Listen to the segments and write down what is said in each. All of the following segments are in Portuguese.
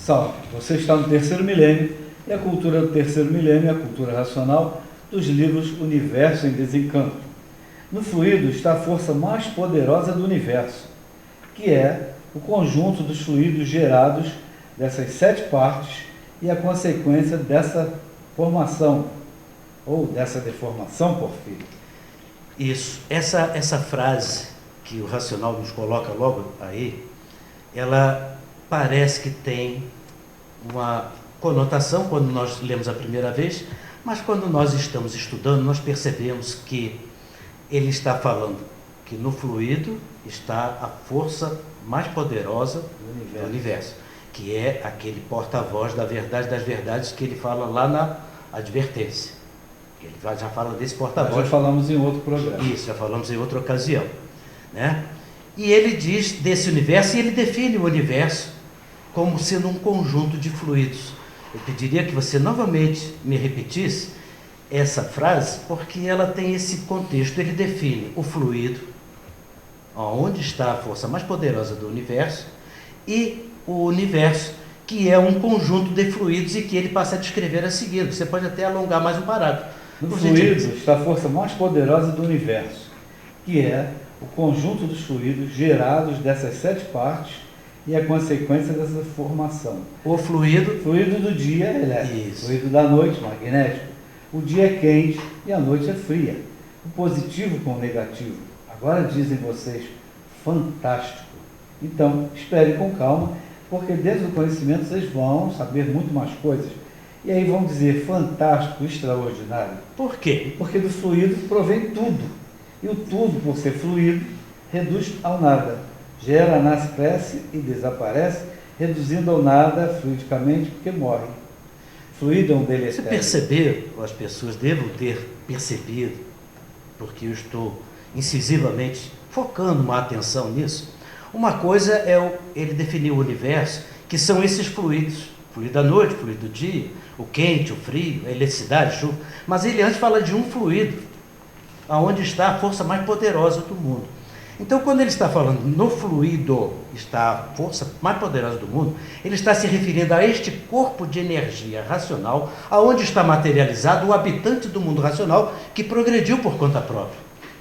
Salve, você está no terceiro milênio, e a cultura do terceiro milênio é a cultura racional dos livros Universo em Desencanto. No fluido está a força mais poderosa do universo, que é o conjunto dos fluidos gerados dessas 7 partes e a consequência dessa formação, ou dessa deformação, Porfírio. Isso, essa frase que o racional nos coloca logo aí, ela parece que tem uma conotação quando nós lemos a primeira vez, mas quando nós estamos estudando, nós percebemos que ele está falando que no fluido está a força mais poderosa do universo, que é aquele porta-voz da verdade das verdades que ele fala lá na advertência. Ele já fala desse porta-voz. Já falamos em outro programa. Isso, já falamos em outra ocasião, né? E ele diz desse universo, e ele define o universo como sendo um conjunto de fluidos. Eu pediria que você novamente me repetisse essa frase, porque ela tem esse contexto. Ele define o fluido, onde está a força mais poderosa do universo, e o universo, que é um conjunto de fluidos, e que ele passa a descrever a seguir. Você pode até alongar mais um parágrafo. No fluido está a força mais poderosa do universo, que é o conjunto dos fluidos gerados dessas 7 partes e a consequência dessa formação. O fluido do dia é elétrico, Isso. O fluido da noite, magnético. O dia é quente e a noite é fria. O positivo com o negativo. Agora dizem vocês, fantástico. Então, espere com calma, porque dentro do conhecimento vocês vão saber muito mais coisas. E aí vão dizer fantástico, extraordinário. Por quê? Porque do fluido provém tudo. E o tudo, por ser fluido, reduz ao nada. Gera, nasce, cresce e desaparece, reduzindo ao nada fluidicamente, porque morre. Fluido é um deletério. Você percebeu, as pessoas devam ter percebido, porque eu estou incisivamente focando uma atenção nisso. Uma coisa é ele definir o universo, que são esses fluidos. Fluido da noite, fluido do dia, o quente, o frio, a eletricidade, a chuva. Mas ele antes fala de um fluido, aonde está a força mais poderosa do mundo. Então, quando ele está falando no fluido está a força mais poderosa do mundo, ele está se referindo a este corpo de energia racional, aonde está materializado o habitante do mundo racional que progrediu por conta própria.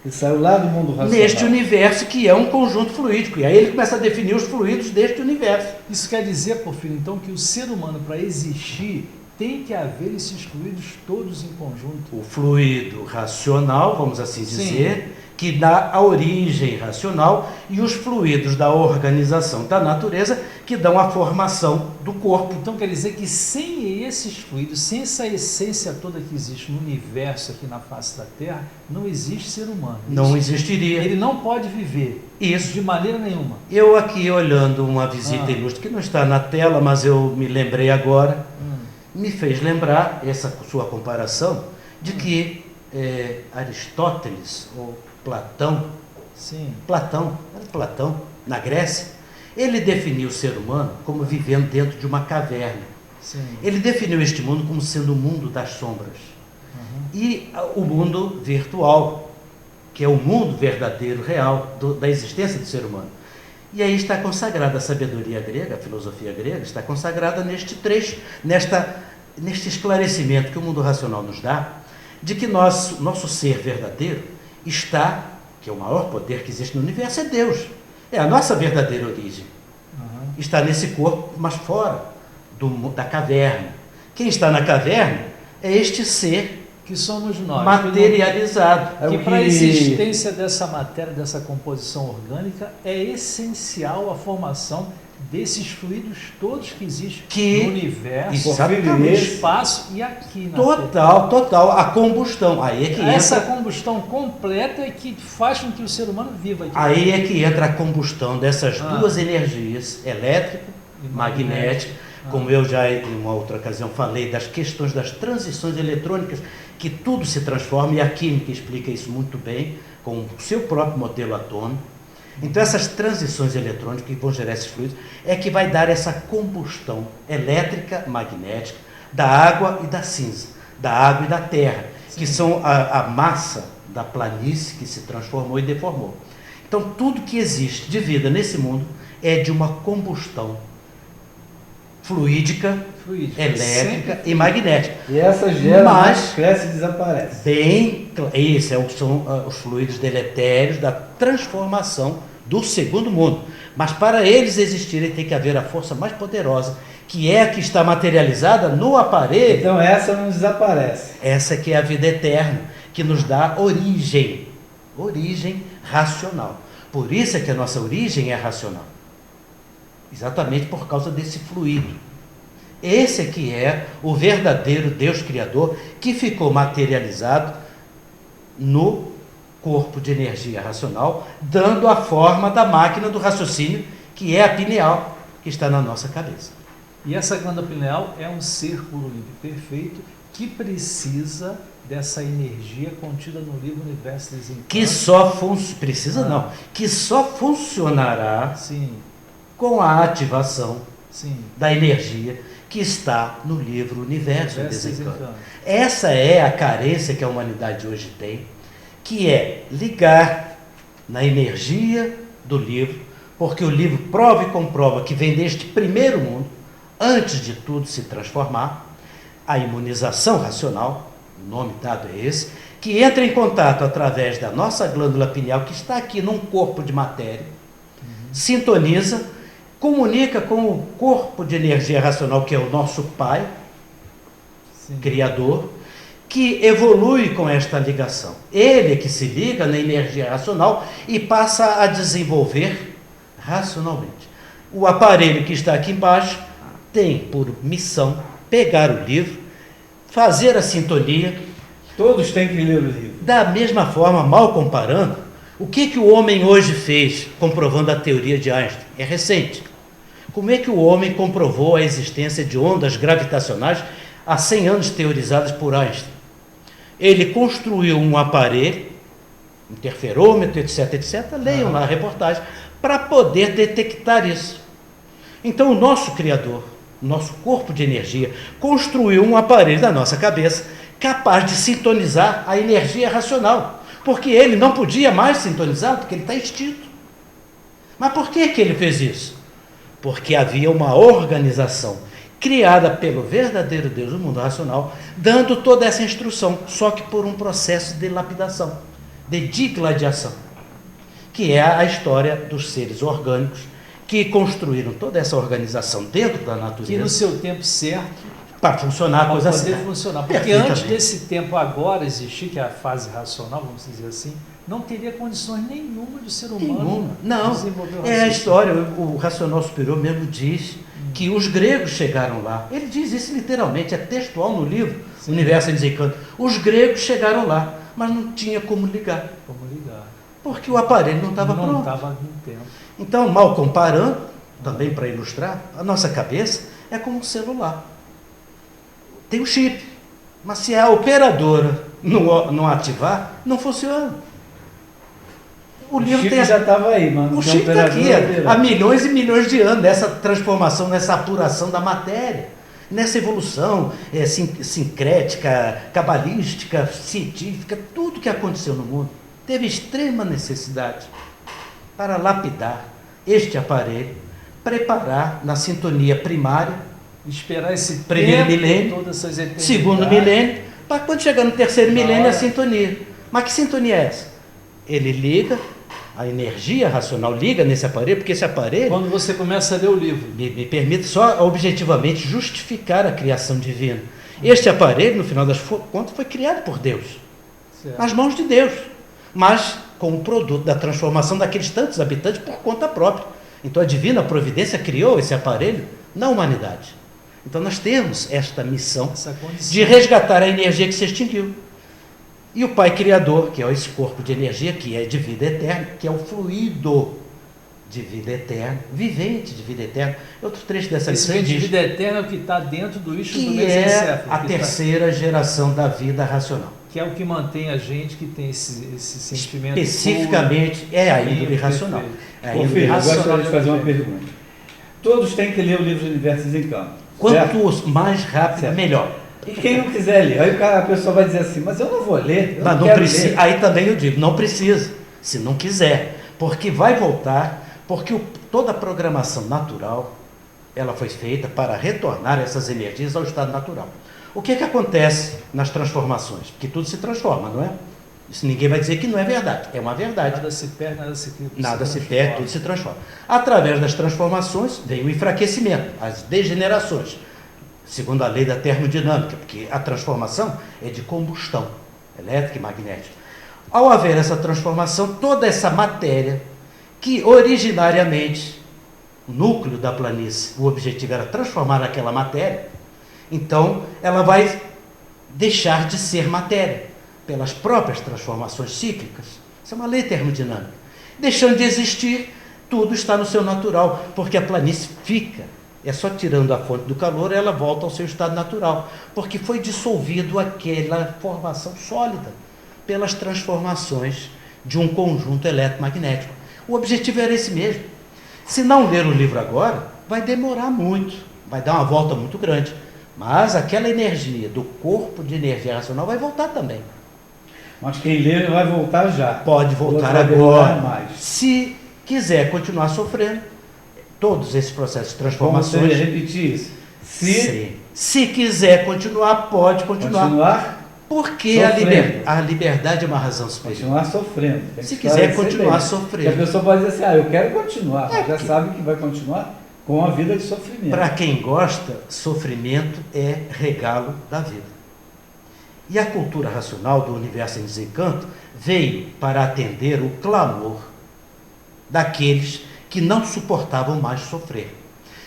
Que saiu lá do mundo racional. Neste universo que é um conjunto fluídico. E aí ele começa a definir os fluidos deste universo. Isso quer dizer, Porfírio, então, que o ser humano, para existir, tem que haver esses fluidos todos em conjunto. O fluido racional, vamos assim dizer, que dá a origem racional, e os fluidos da organização da natureza, que dão a formação do corpo. Então quer dizer que sem esses fluidos, sem essa essência toda que existe no universo aqui na face da Terra, não existe ser humano. Não existiria. Ele não pode viver. Isso. De maneira nenhuma. Eu aqui olhando uma visita ilustre, que não está na tela, mas eu me lembrei agora, me fez lembrar essa sua comparação de que Aristóteles, ou Platão, na Grécia, ele definiu o ser humano como vivendo dentro de uma caverna. Sim. Ele definiu este mundo como sendo o mundo das sombras. E o mundo virtual, que é o mundo verdadeiro, real, da existência do ser humano. E aí está consagrada a sabedoria grega, a filosofia grega, está consagrada neste trecho, neste esclarecimento que o mundo racional nos dá, de que nosso ser verdadeiro está, que é o maior poder que existe no universo, é Deus. É a nossa verdadeira origem. Está nesse corpo, mas fora da caverna. Quem está na caverna é este ser que somos nós, materializado. Que para a existência dessa matéria, dessa composição orgânica, é essencial a formação desses fluidos todos que existem no universo, no espaço e aqui na Terra. Total, a combustão. Aí é que essa combustão completa é que faz com que o ser humano viva aqui. Aí é que entra a combustão dessas duas energias, elétrica e magnética, como eu já em uma outra ocasião falei, das questões das transições eletrônicas, que tudo se transforma, e a química explica isso muito bem, com o seu próprio modelo atômico. Então essas transições eletrônicas que vão gerar esses fluidos é que vai dar essa combustão elétrica, magnética, da água e da cinza, da água e da terra, que são a massa da planície que se transformou e deformou. Então tudo que existe de vida nesse mundo é de uma combustão fluídica, elétrica e magnética. E essa gera, mas cresce e desaparece. Esses são os fluidos deletérios da transformação do segundo mundo. Mas para eles existirem tem que haver a força mais poderosa, que é a que está materializada no aparelho. Então essa não desaparece. Essa que é a vida eterna, que nos dá origem racional. Por isso é que a nossa origem é racional. Exatamente por causa desse fluido. Esse aqui é o verdadeiro Deus Criador que ficou materializado no corpo de energia racional, dando a forma da máquina do raciocínio, que é a pineal, que está na nossa cabeça. E essa glândula pineal é um ser puro, limpo e perfeito que precisa dessa energia contida no livro Universo Desencanto. Que só funcionará Sim. com a ativação Sim. da energia que está no livro Universo Desencanto. Essa é a carência que a humanidade hoje tem, que é ligar na energia do livro, porque o livro prova e comprova que vem deste primeiro mundo, antes de tudo se transformar, a imunização racional, o nome dado é esse, que entra em contato através da nossa glândula pineal, que está aqui num corpo de matéria, sintoniza, comunica com o corpo de energia racional, que é o nosso Pai, Sim. Criador, que evolui com esta ligação. Ele é que se liga na energia racional e passa a desenvolver racionalmente. O aparelho que está aqui embaixo tem por missão pegar o livro, fazer a sintonia. Todos têm que ler o livro. Da mesma forma, mal comparando, o que o homem hoje fez comprovando a teoria de Einstein? É recente. Como é que o homem comprovou a existência de ondas gravitacionais há 100 anos teorizadas por Einstein? Ele construiu um aparelho, interferômetro, etc, etc, leiam lá a reportagem, para poder detectar isso. Então o nosso Criador, nosso corpo de energia, construiu um aparelho da nossa cabeça capaz de sintonizar a energia racional, porque ele não podia mais sintonizar, porque ele está extinto. Mas por que ele fez isso? Porque havia uma organização criada pelo verdadeiro Deus do mundo racional, dando toda essa instrução, só que por um processo de lapidação, de digladiação, que é a história dos seres orgânicos que construíram toda essa organização dentro da natureza. Que no seu tempo certo, para funcionar a coisa assim. Funcionar. Porque antes desse tempo agora existir, que é a fase racional, vamos dizer assim, não teria condições nenhuma de ser humano desenvolver o raciocínio. É a história, o racional superior mesmo diz que os gregos chegaram lá. Ele diz isso literalmente, é textual no livro, Sim. Universo Desencanto. Os gregos chegaram lá, mas não tinha como ligar. Porque o aparelho não estava pronto. Não estava no tempo. Então, mal comparando, também para ilustrar, a nossa cabeça é como um celular. Tem um chip, mas se a operadora não ativar, não funciona. O chip já estava aí, mano. O chip está aqui há milhões e milhões de anos, nessa transformação, nessa apuração da matéria, nessa evolução sincrética, cabalística, científica, tudo que aconteceu no mundo teve extrema necessidade para lapidar este aparelho, preparar na sintonia primária, esperar esse primeiro milênio, segundo milênio, para quando chegar no terceiro milênio a sintonia. Mas que sintonia é essa? Ele liga, a energia racional liga nesse aparelho, porque esse aparelho... Quando você começa a ler o livro. Me permite só objetivamente justificar a criação divina. Este aparelho, no final das contas, foi criado por Deus, certo. Nas mãos de Deus, mas com o produto da transformação daqueles tantos habitantes por conta própria. Então a divina providência criou esse aparelho na humanidade. Então nós temos esta missão de resgatar a energia que se extinguiu. E o Pai Criador, que é esse corpo de energia, que é de vida eterna, que é o fluido de vida eterna, vivente de vida eterna. Outro trecho dessa lição diz... de vida eterna é o que está dentro do eixo do mesencéfalo. Que é a terceira geração da vida racional. Que é o que mantém a gente que tem esse sentimento... Especificamente, é a índole racional. Ô filho, eu gostaria de fazer uma pergunta. Todos têm que ler o livro Universo Desencanto. Quanto mais rápido, melhor. E quem não quiser ler, aí a pessoa vai dizer assim, mas eu não vou ler, não precisa. Aí também eu digo, não precisa, se não quiser, porque vai voltar, porque toda a programação natural ela foi feita para retornar essas energias ao estado natural. O que acontece nas transformações? Porque tudo se transforma, não é? Isso ninguém vai dizer que não é verdade. É uma verdade. Nada se perde, nada se cria. Nada se perde, tudo se transforma. Através das transformações vem o enfraquecimento, as degenerações, segundo a lei da termodinâmica, porque a transformação é de combustão elétrica e magnética. Ao haver essa transformação, toda essa matéria, que originariamente, o núcleo da planície, o objetivo era transformar aquela matéria, então ela vai deixar de ser matéria, pelas próprias transformações cíclicas. Isso é uma lei termodinâmica. Deixando de existir, tudo está no seu natural, porque a planície fica. É só tirando a fonte do calor, ela volta ao seu estado natural, porque foi dissolvido aquela formação sólida pelas transformações de um conjunto eletromagnético. O objetivo era esse mesmo. Se não ler o livro agora, vai demorar muito, vai dar uma volta muito grande, mas aquela energia do corpo de energia racional vai voltar também. Mas quem lê vai voltar já. Pode voltar agora. Se quiser continuar sofrendo, todos esses processos de transformações. Como você repetir isso? Se quiser continuar, pode continuar. Continuar? Porque a liberdade é uma razão superior. Continuar sofrendo. Se quiser continuar sofrendo. Porque a pessoa pode dizer assim, eu quero continuar. Já sabe que vai continuar com a vida de sofrimento. Para quem gosta, sofrimento é regalo da vida. E a cultura racional do universo em desencanto veio para atender o clamor daqueles que não suportavam mais sofrer.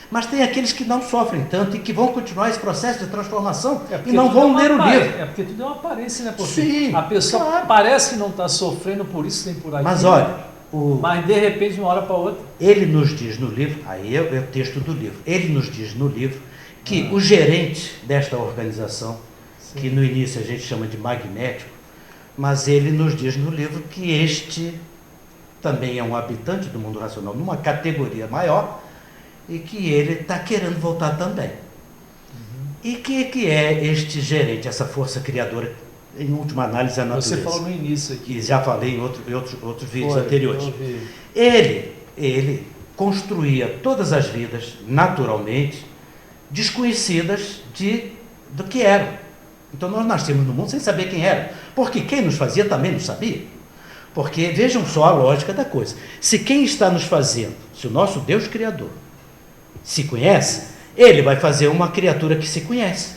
Mas tem aqueles que não sofrem tanto e que vão continuar esse processo de transformação e não vão ler o livro. É porque tudo é uma aparência, né? Porque sim, a pessoa parece que não está sofrendo por isso nem por aquilo. Mas olha, mas de repente, de uma hora para outra... Ele nos diz no livro, aí é o texto do livro, ele nos diz no livro que o gerente desta organização, que no início a gente chama de magnético, mas ele nos diz no livro que este também é um habitante do mundo racional, numa categoria maior, e que ele está querendo voltar também. E que é este gerente, essa força criadora, em última análise, a natureza? Você falou no início aqui. E já falei em outros vídeos anteriores. Ele construía todas as vidas, naturalmente, desconhecidas do que eram. Então nós nascemos no mundo sem saber quem era, porque quem nos fazia também não sabia. Porque vejam só a lógica da coisa. Se quem está nos fazendo, se o nosso Deus Criador se conhece, ele vai fazer uma criatura que se conhece.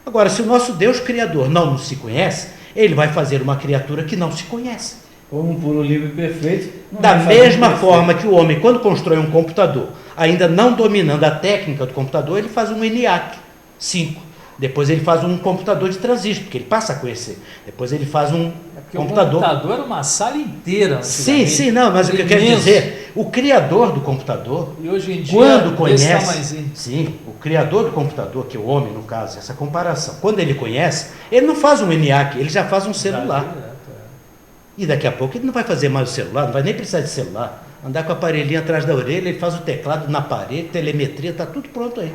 Agora, se o nosso Deus Criador não se conhece, ele vai fazer uma criatura que não se conhece. Como um puro livre perfeito. Da mesma forma que o homem, quando constrói um computador, ainda não dominando a técnica do computador, ele faz um ENIAC 5. Depois ele faz um computador de transistor, porque ele passa a conhecer. Depois ele faz um computador... O computador era uma sala inteira. Sim, não, mas o que eu quero dizer, o criador do computador, e hoje em dia, quando conhece... Sim, o criador do computador, que é o homem, no caso, essa comparação, quando ele conhece, ele não faz um ENIAC, ele já faz um celular. E daqui a pouco ele não vai fazer mais o celular, não vai nem precisar de celular. Andar com o aparelhinho atrás da orelha, ele faz o teclado na parede, telemetria, está tudo pronto aí.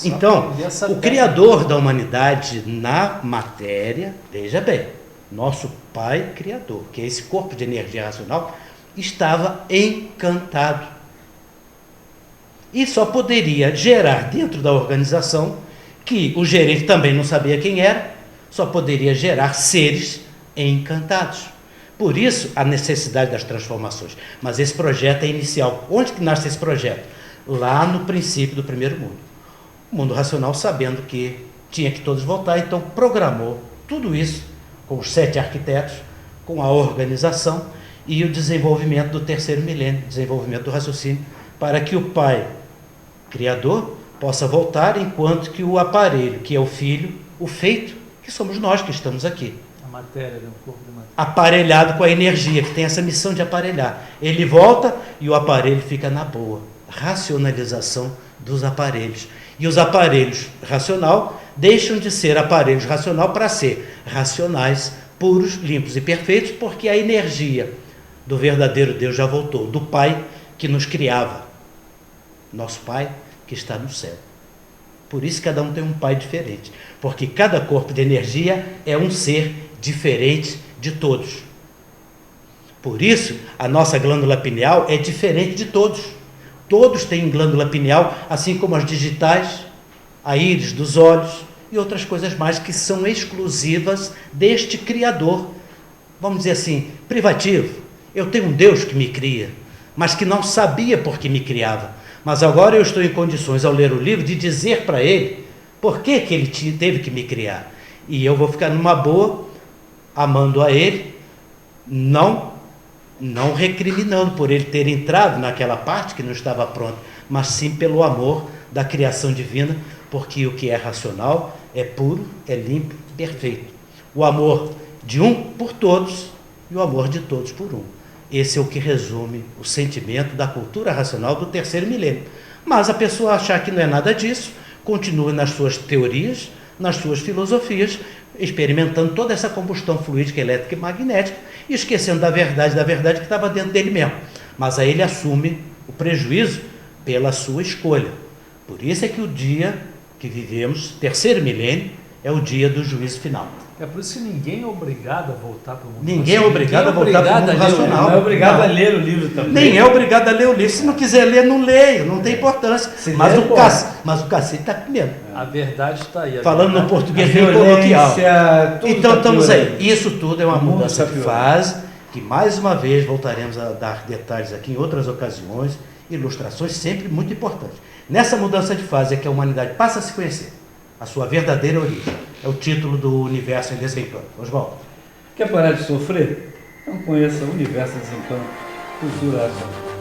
Então, o Criador da humanidade na matéria, veja bem, nosso Pai Criador, que é esse corpo de energia racional, estava encantado. E só poderia gerar dentro da organização, que o gerente também não sabia quem era, só poderia gerar seres encantados. Por isso, a necessidade das transformações. Mas esse projeto é inicial. Onde que nasce esse projeto? Lá no princípio do primeiro mundo. O mundo racional, sabendo que tinha que todos voltar, então programou tudo isso com os 7 arquitetos, com a organização e o desenvolvimento do terceiro milênio, desenvolvimento do raciocínio, para que o Pai Criador possa voltar, enquanto que o aparelho, que é o Filho, o feito, que somos nós que estamos aqui. A matéria, o corpo de matéria. Aparelhado com a energia, que tem essa missão de aparelhar. Ele volta e o aparelho fica na boa. Racionalização dos aparelhos. E os aparelhos racional deixam de ser aparelhos racional para ser racionais, puros, limpos e perfeitos, porque a energia do verdadeiro Deus já voltou, do Pai que nos criava, nosso Pai que está no céu. Por isso cada um tem um Pai diferente, porque cada corpo de energia é um ser diferente de todos. Por isso a nossa glândula pineal é diferente de todos. Todos têm glândula pineal, assim como as digitais, a íris dos olhos e outras coisas mais que são exclusivas deste Criador. Vamos dizer assim, privativo. Eu tenho um Deus que me cria, mas que não sabia por que me criava. Mas agora eu estou em condições, ao ler o livro, de dizer para ele por que ele teve que me criar. E eu vou ficar numa boa, amando a ele, não recriminando por ele ter entrado naquela parte que não estava pronta, mas sim pelo amor da criação divina, porque o que é racional é puro, é limpo, perfeito. O amor de um por todos e o amor de todos por um. Esse é o que resume o sentimento da cultura racional do terceiro milênio. Mas a pessoa achar que não é nada disso, continua nas suas teorias, nas suas filosofias, experimentando toda essa combustão fluídica, elétrica e magnética, e esquecendo da verdade que estava dentro dele mesmo. Mas aí ele assume o prejuízo pela sua escolha. Por isso é que o dia que vivemos, terceiro milênio, é o dia do juízo final. É por isso que ninguém é obrigado a voltar para o mundo. Ninguém é obrigado a voltar para o mundo racional. Não é obrigado a ler o livro também. Nem é obrigado a ler o livro. Se não quiser ler, não leia, não tem importância. Mas o cacete está comendo. A verdade está aí. Falando no português bem coloquial. Então estamos aí. Isso tudo é uma mudança de fase, que mais uma vez voltaremos a dar detalhes aqui em outras ocasiões, ilustrações sempre muito importantes. Nessa mudança de fase é que a humanidade passa a se conhecer a sua verdadeira origem. É o título do Universo em Desencanto. Oswaldo. Quer parar de sofrer? Então conheça o Universo em Desencanto, Cultura Racional.